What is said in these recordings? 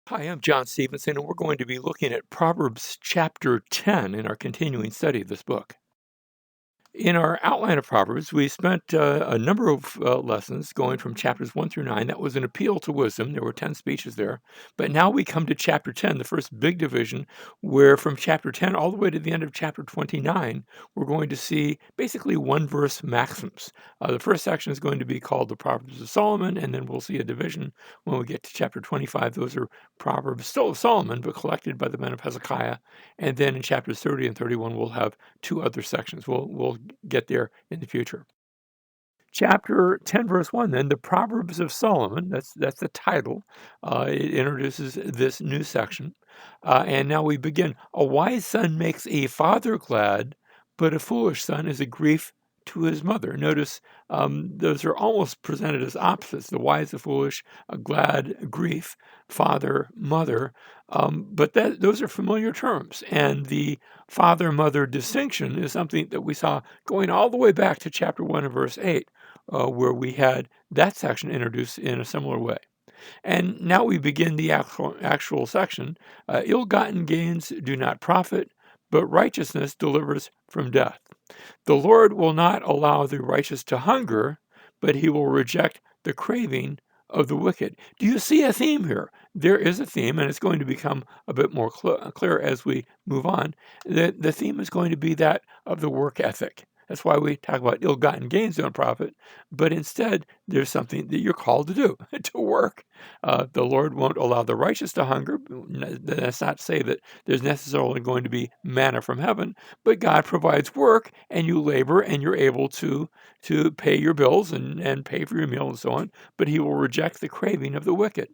Hi, I'm John Stevenson, and we're going to be looking at Proverbs chapter 10 in our continuing study of this book. In our outline of Proverbs, we spent a number of lessons going from chapters 1 through 9. That was an appeal to wisdom. There were 10 speeches there. But now we come to chapter 10, the first big division, where from chapter 10 all the way to the end of chapter 29, we're going to see basically one verse maxims. The first section is going to be called the Proverbs of Solomon, and then we'll see a division when we get to chapter 25. Those are Proverbs still of Solomon, but collected by the men of Hezekiah. And then in chapters 30 and 31, we'll have two other sections. We'll get there in the future. Chapter 10, verse 1, then, the Proverbs of Solomon, that's the title. It introduces this new section. And now we begin. A wise son makes a father glad, but a foolish son is a grief to his mother. Notice those are almost presented as opposites: the wise, the foolish, a glad, a grief, father, mother. But those are familiar terms. And the father mother distinction is something that we saw going all the way back to chapter 1 and verse 8, where we had that section introduced in a similar way. And now we begin the actual section. Ill-gotten gains do not profit, but righteousness delivers from death. The Lord will not allow the righteous to hunger, but he will reject the craving of the wicked. Do you see a theme here? There is a theme, and it's going to become a bit more clear as we move on. The theme is going to be that of the work ethic. That's why we talk about ill-gotten gains don't profit, but instead there's something that you're called to do, to work. The Lord won't allow the righteous to hunger. That's not to say that there's necessarily going to be manna from heaven, but God provides work, and you labor, and you're able to pay your bills and pay for your meal and so on, but he will reject the craving of the wicked.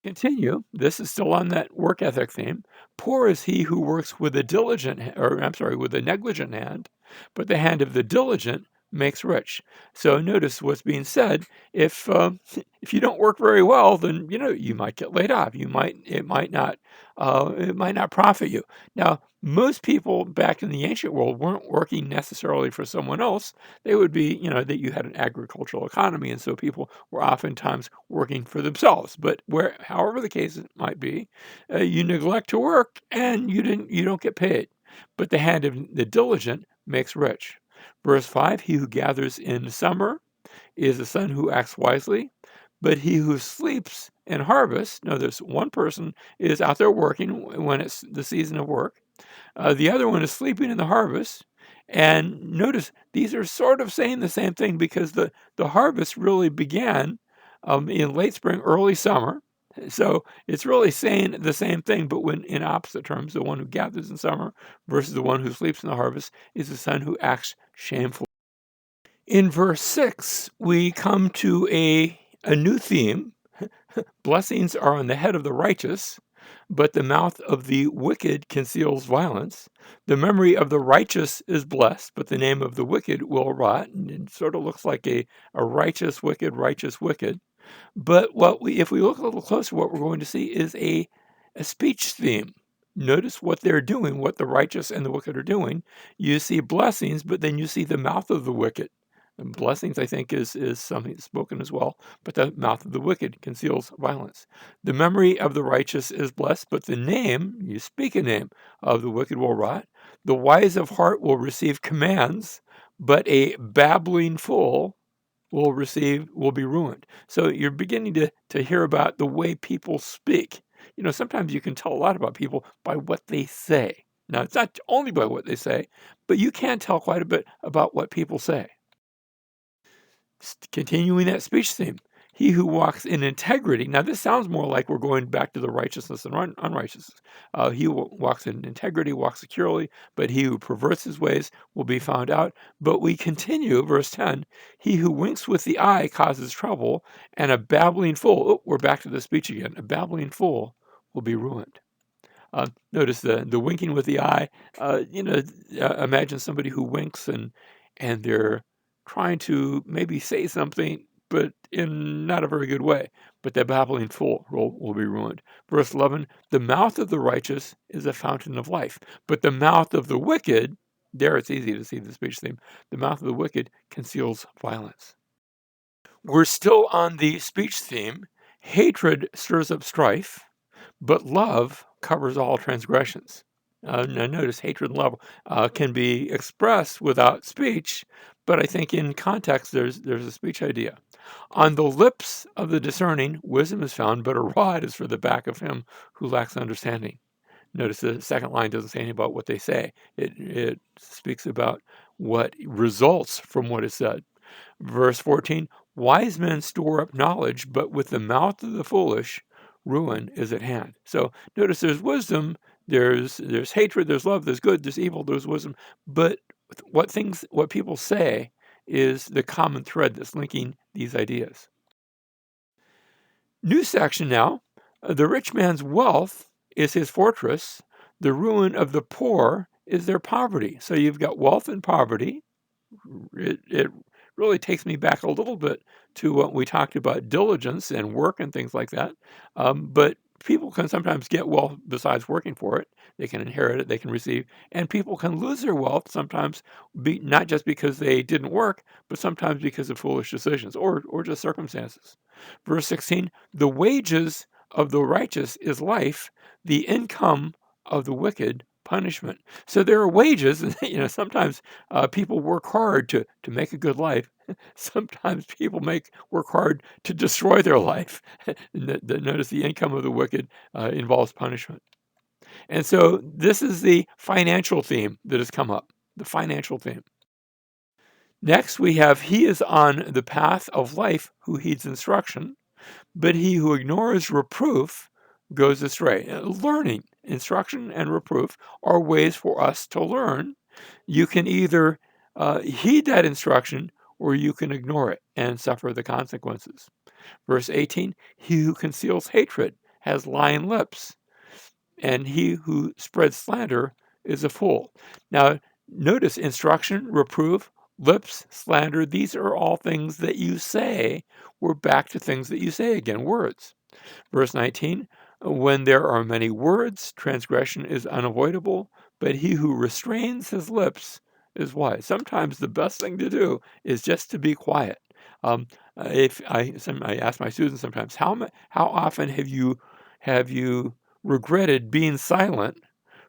Continue. This is still on that work ethic theme. Poor is he who works with a with a negligent hand, but the hand of the diligent makes rich. So notice what's being said. If if you don't work very well, then you might get laid off. It might not profit you. Now, most people back in the ancient world weren't working necessarily for someone else. They would be, that you had an agricultural economy, and so people were oftentimes working for themselves. But however the case it might be, you neglect to work and you don't get paid. But the hand of the diligent makes rich. Verse 5: He who gathers in summer is a son who acts wisely, but he who sleeps in harvest. Notice one person is out there working when it's the season of work. The other one is sleeping in the harvest. And notice these are sort of saying the same thing, because the harvest really began in late spring, early summer. So it's really saying the same thing, but when in opposite terms. The one who gathers in summer versus the one who sleeps in the harvest is the son who acts shamefully. In verse 6, we come to a new theme. Blessings are on the head of the righteous, but the mouth of the wicked conceals violence. The memory of the righteous is blessed, but the name of the wicked will rot. And it sort of looks like a righteous, wicked, righteous, wicked. But if we look a little closer, what we're going to see is a speech theme. Notice what they're doing, what the righteous and the wicked are doing. You see blessings, but then you see the mouth of the wicked. And blessings, I think, is something spoken as well, but the mouth of the wicked conceals violence. The memory of the righteous is blessed, but the name, you speak a name, of the wicked will rot. The wise of heart will receive commands, but a babbling fool will be ruined. So you're beginning to hear about the way people speak. Sometimes you can tell a lot about people by what they say. Now, it's not only by what they say, but you can tell quite a bit about what people say. Continuing that speech theme, he who walks in integrity. Now, this sounds more like we're going back to the righteousness and unrighteousness. He who walks in integrity walks securely, but he who perverts his ways will be found out. But we continue, verse 10, he who winks with the eye causes trouble, and a babbling fool, we're back to the speech again, a babbling fool will be ruined. Notice the winking with the eye. Imagine somebody who winks and they're trying to maybe say something, but in not a very good way. But the babbling fool will be ruined. Verse 11, the mouth of the righteous is a fountain of life, but the mouth of the wicked, there it's easy to see the speech theme, the mouth of the wicked conceals violence. We're still on the speech theme. Hatred stirs up strife, but love covers all transgressions. Now notice hatred and love can be expressed without speech, but I think in context there's a speech idea. On the lips of the discerning, wisdom is found, but a rod is for the back of him who lacks understanding. Notice the second line doesn't say anything about what they say. It speaks about what results from what is said. Verse 14, wise men store up knowledge, but with the mouth of the foolish, ruin is at hand. So notice there's wisdom, there's hatred, there's love, there's good, there's evil, there's wisdom. But what people say is the common thread that's linking these ideas. New section now. The rich man's wealth is his fortress. The ruin of the poor is their poverty. So you've got wealth and poverty. It really takes me back a little bit to what we talked about diligence and work and things like that. But people can sometimes get wealth besides working for it. They can inherit it, they can receive, and people can lose their wealth sometimes, not just because they didn't work, but sometimes because of foolish decisions or just circumstances. Verse 16, the wages of the righteous is life, the income of the wicked punishment. So there are wages, and sometimes people work hard to make a good life. Sometimes people work hard to destroy their life. Notice the income of the wicked involves punishment. And so this is the financial theme that has come up, the financial theme. Next, we have, he is on the path of life who heeds instruction, but he who ignores reproof goes astray. Learning, instruction, and reproof are ways for us to learn. You can either heed that instruction or you can ignore it and suffer the consequences. Verse 18, he who conceals hatred has lying lips, and he who spreads slander is a fool. Now, notice instruction, reproof, lips, slander, these are all things that you say. We're back to things that you say again, words. Verse 19, when there are many words, transgression is unavoidable, but he who restrains his lips is wise. Sometimes the best thing to do is just to be quiet. If I ask my students sometimes, how often have you regretted being silent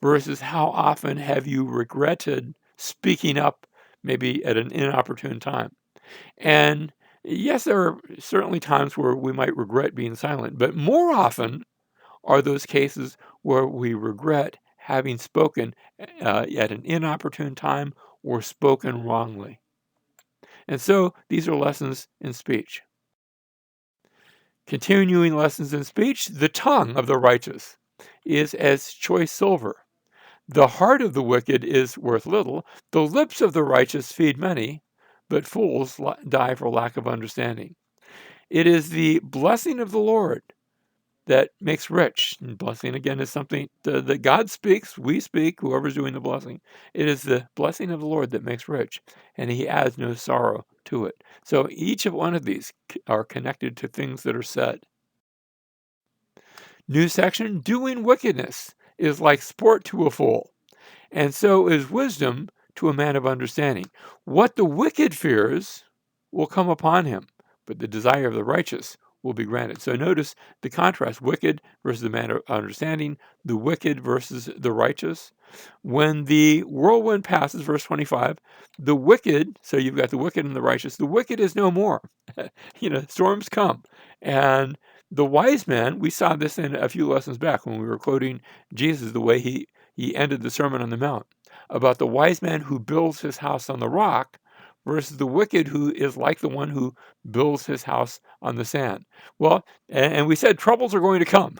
versus how often have you regretted speaking up maybe at an inopportune time? And yes, there are certainly times where we might regret being silent, but more often are those cases where we regret having spoken at an inopportune time or spoken wrongly. And so these are lessons in speech. Continuing lessons in speech, the tongue of the righteous is as choice silver. The heart of the wicked is worth little. The lips of the righteous feed many, but fools die for lack of understanding. It is the blessing of the Lord that makes rich. And blessing, again, is something that God speaks, we speak, whoever's doing the blessing. It is the blessing of the Lord that makes rich, and he adds no sorrow to it. So each of one of these are connected to things that are said. New section, doing wickedness is like sport to a fool, and so is wisdom to a man of understanding. What the wicked fears will come upon him, but the desire of the righteous will be granted. So notice the contrast, wicked versus the man of understanding, the wicked versus the righteous. When the whirlwind passes, verse 25, the wicked, so you've got the wicked and the righteous, the wicked is no more. Storms come. And the wise man, we saw this in a few lessons back when we were quoting Jesus, the way he ended the Sermon on the Mount, about the wise man who builds his house on the rock versus the wicked who is like the one who builds his house on the sand. Well, and we said troubles are going to come.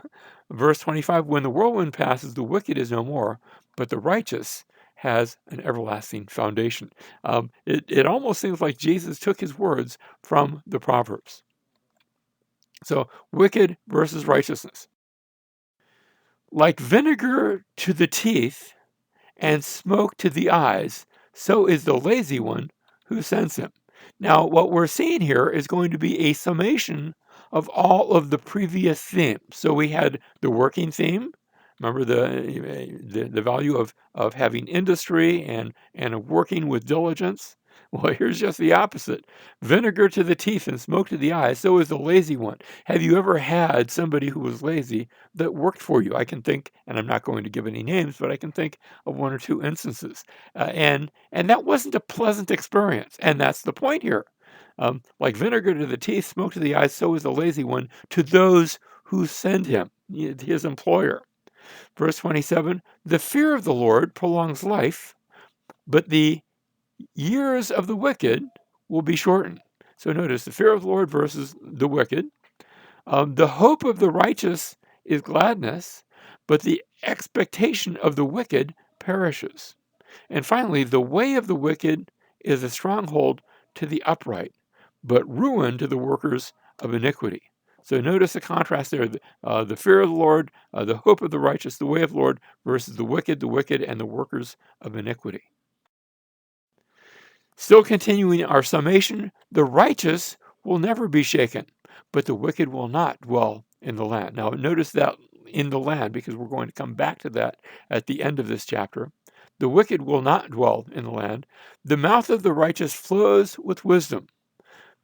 Verse 25, when the whirlwind passes, the wicked is no more, but the righteous has an everlasting foundation. It almost seems like Jesus took his words from the Proverbs. So wicked versus righteousness. Like vinegar to the teeth and smoke to the eyes, so is the lazy one who sends him. Now, what we're seeing here is going to be a summation of all of the previous themes. So we had the working theme. Remember the value of having industry and of working with diligence. Well, here's just the opposite. Vinegar to the teeth and smoke to the eyes, so is the lazy one. Have you ever had somebody who was lazy that worked for you? I can think, and I'm not going to give any names, but I can think of one or two instances. And that wasn't a pleasant experience. And that's the point here. Like vinegar to the teeth, smoke to the eyes, so is the lazy one to those who send him, his employer. Verse 27, the fear of the Lord prolongs life, but the years of the wicked will be shortened. So notice the fear of the Lord versus the wicked. The hope of the righteous is gladness, but the expectation of the wicked perishes. And finally, the way of the wicked is a stronghold to the upright, but ruin to the workers of iniquity. So notice the contrast there, the fear of the Lord, the hope of the righteous, the way of the Lord versus the wicked, and the workers of iniquity. Still continuing our summation, the righteous will never be shaken, but the wicked will not dwell in the land. Now, notice that in the land, because we're going to come back to that at the end of this chapter. The wicked will not dwell in the land. The mouth of the righteous flows with wisdom,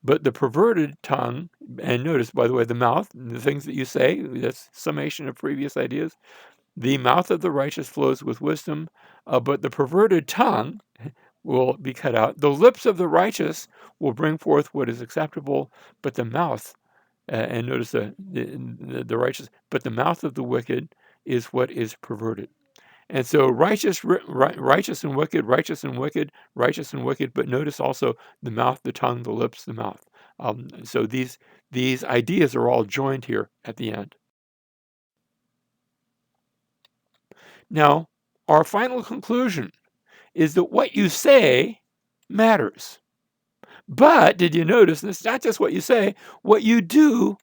but the perverted tongue, and notice, by the way, the mouth, the things that you say, that's summation of previous ideas. The mouth of the righteous flows with wisdom, but the perverted tongue will be cut out. The lips of the righteous will bring forth what is acceptable, but the mouth, and notice the righteous, but the mouth of the wicked is what is perverted. And so righteous and wicked, righteous and wicked, righteous and wicked, but notice also the mouth, the tongue, the lips, the mouth. So these ideas are all joined here at the end. Now, our final conclusion is that what you say matters. But did you notice, and it's not just what you say, what you do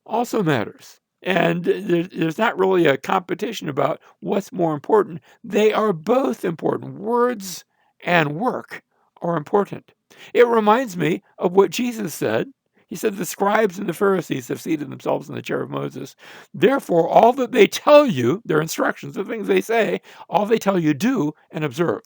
also matters. And there's not really a competition about what's more important. They are both important. Words and work are important. It reminds me of what Jesus said. He said, the scribes and the Pharisees have seated themselves in the chair of Moses. Therefore, all that they tell you, their instructions, the things they say, all they tell you, do and observe.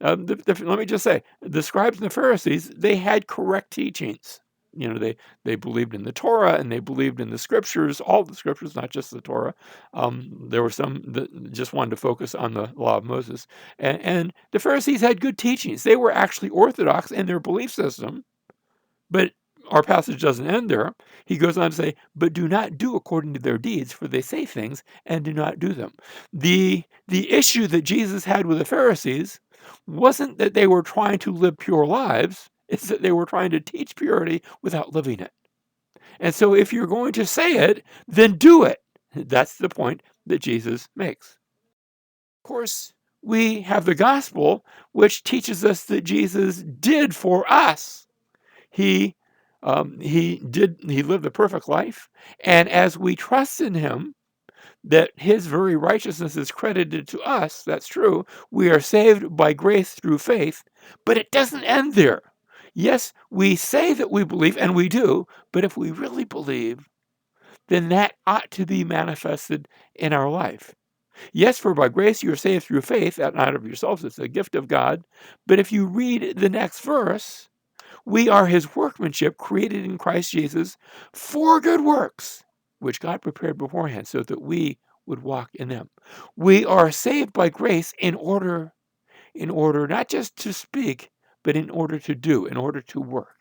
Let me just say, the scribes and the Pharisees, they had correct teachings. They believed in the Torah and they believed in the scriptures, all the scriptures, not just the Torah. There were some that just wanted to focus on the law of Moses. And the Pharisees had good teachings. They were actually orthodox in their belief system. But our passage doesn't end there. He goes on to say, but do not do according to their deeds, for they say things and do not do them. The issue that Jesus had with the Pharisees wasn't that they were trying to live pure lives, it's that they were trying to teach purity without living it. And so if you're going to say it, then do it. That's the point that Jesus makes. Of course, we have the gospel, which teaches us that Jesus did for us. He lived a perfect life, and as we trust in him, that his very righteousness is credited to us. That's true. We are saved by grace through faith, but it doesn't end there. Yes, we say that we believe, and we do, but if we really believe, then that ought to be manifested in our life. Yes, for by grace you are saved through faith, that not of yourselves, it's a gift of God. But if you read the next verse, we are his workmanship created in Christ Jesus for good works, which God prepared beforehand so that we would walk in them. We are saved by grace in order not just to speak, but in order to do, in order to work.